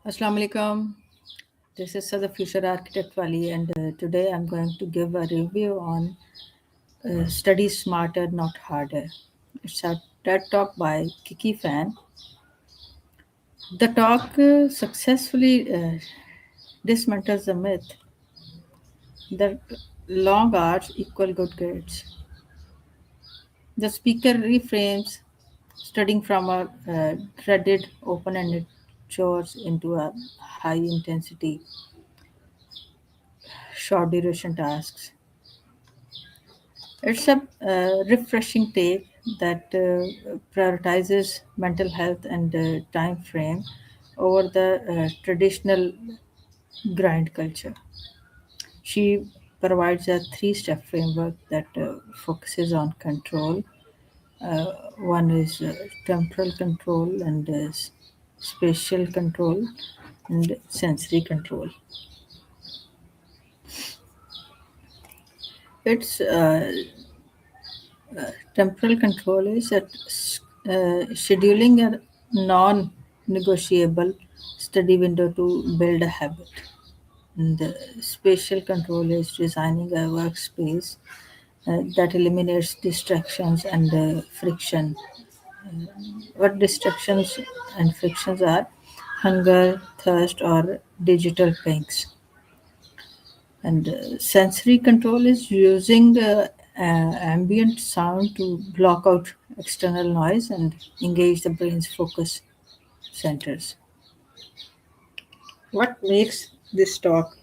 Assalamu alaikum. This is the Future Architect Wali, and today I'm going to give a review on Study Smarter, Not Harder. It's a TED Talk by Kiki Fan. The talk successfully dismantles the myth that long hours equal good grades. The speaker reframes studying from a dreaded open ended chores into a high intensity, short duration tasks. It's a refreshing take that prioritizes mental health and time frame over the traditional grind culture. She provides a three-step framework that focuses on control. One is temporal control and spatial control and sensory control. Its temporal control is that scheduling a non-negotiable study window to build a habit. And the spatial control is designing a workspace that eliminates distractions and friction. What distractions and frictions are? Hunger, thirst, or digital pings. And sensory control is using ambient sound to block out external noise and engage the brain's focus centers. What makes this talk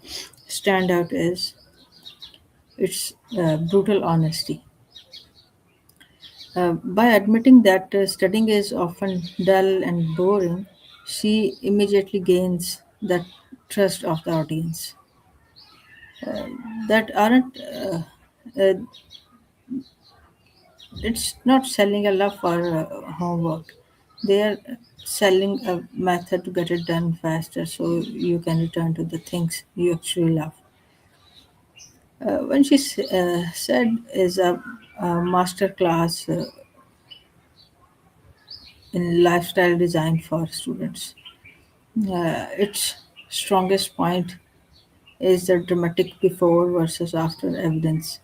stand out is its brutal honesty. By admitting that studying is often dull and boring, she immediately gains the trust of the audience. That aren't uh, it's not selling a love for homework. They are selling a method to get it done faster so you can return to the things you actually love. When she said is a master class in lifestyle design for students. Its strongest point is the dramatic before versus after evidence.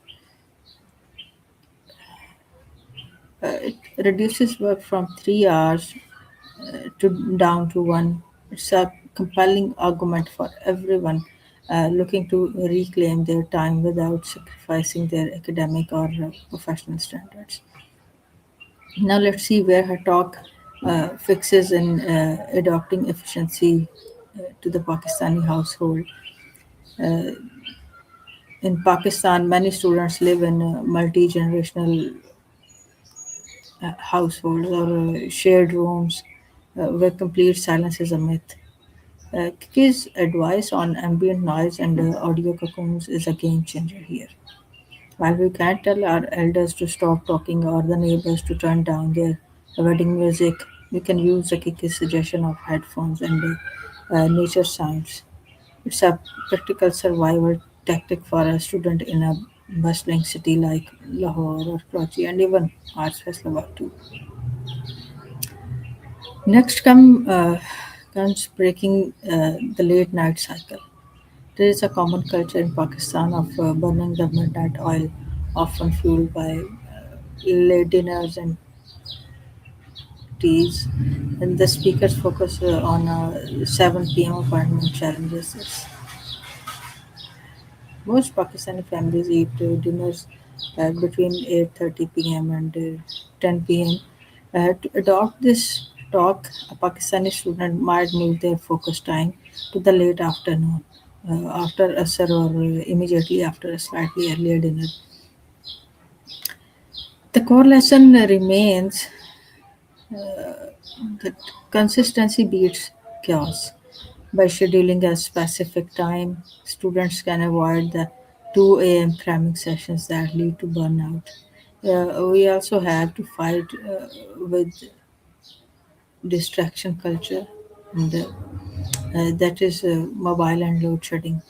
It reduces work from 3 hours to down to one. It's a compelling argument for everyone looking to reclaim their time without sacrificing their academic or professional standards. Now let's see where her talk fixes in adopting efficiency to the Pakistani household. In Pakistan, many students live in multi-generational households or shared rooms where complete silence is a myth. Kiki's advice on ambient noise and audio cocoons is a game changer here. While we can't tell our elders to stop talking or the neighbors to turn down their wedding music, we can use the Kiki's suggestion of headphones and nature sounds. It's a practical survival tactic for a student in a bustling city like Lahore or Karachi and even Arts Faisalabad too. Next comes breaking the late night cycle. There is a common culture in Pakistan of burning the midnight oil, often fueled by late dinners and teas. And the speakers focus on 7 p.m. appointment challenges. Most Pakistani families eat dinners between 8:30 p.m. and 10 p.m. To adopt this talk, a Pakistani student might move their focus time to the late afternoon, after asr or immediately after a slightly earlier dinner. The core lesson remains that consistency beats chaos. By scheduling a specific time, students can avoid the 2 a.m. cramming sessions that lead to burnout. We also have to fight with distraction culture, and that is mobile and load shedding.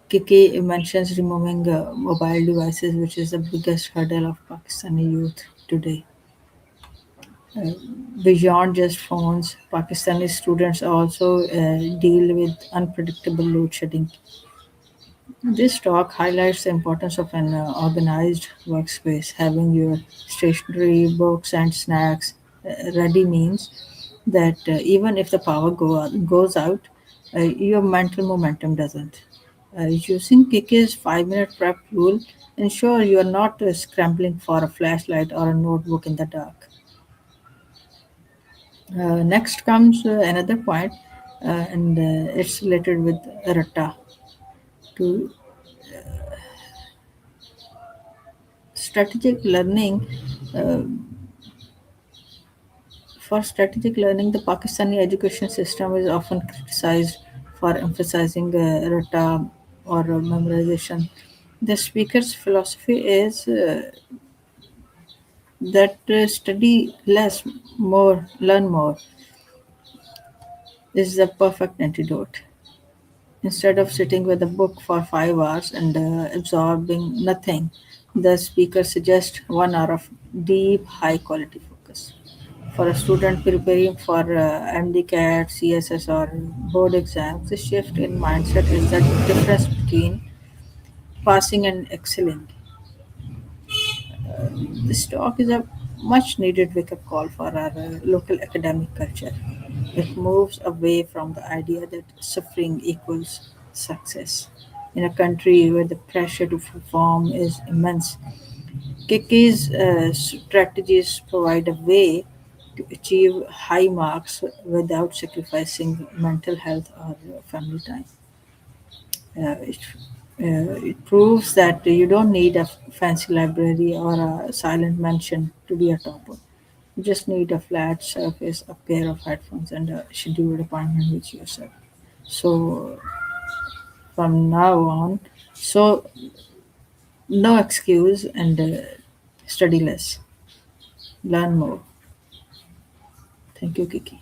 Kiki mentions removing mobile devices, which is the biggest hurdle of Pakistani youth today. Uh, Beyond just phones, Pakistani students also deal with unpredictable load shedding. This talk highlights the importance of an organized workspace. Having your stationery, books, and snacks ready means that even if the goes out, your mental momentum doesn't. Using Kiki's 5-minute prep rule ensure you are not scrambling for a flashlight or a notebook in the dark. Next comes another point, and it's related with Ratta. To strategic learning, uh, for strategic learning, the Pakistani education system is often criticized for emphasizing Ratta or memorization. The speaker's philosophy is that study less, more, learn more is the perfect antidote. Instead of sitting with a book for 5 hours and absorbing nothing, the speaker suggests 1 hour of deep, high quality focus. For a student preparing for MDCAT, CSS, or board exams, the shift in mindset is the difference between passing and excelling. This talk is a much needed wake up call for our local academic culture. It moves away from the idea that suffering equals success. In a country where the pressure to perform is immense, Kiki's strategies provide a way to achieve high marks without sacrificing mental health or family time. It proves that you don't need a fancy library or a silent mansion to be a topper. You just need a flat surface, a pair of headphones, and a scheduled appointment with yourself. So from now on, so no excuse and study less, learn more. Thank you, Kiki.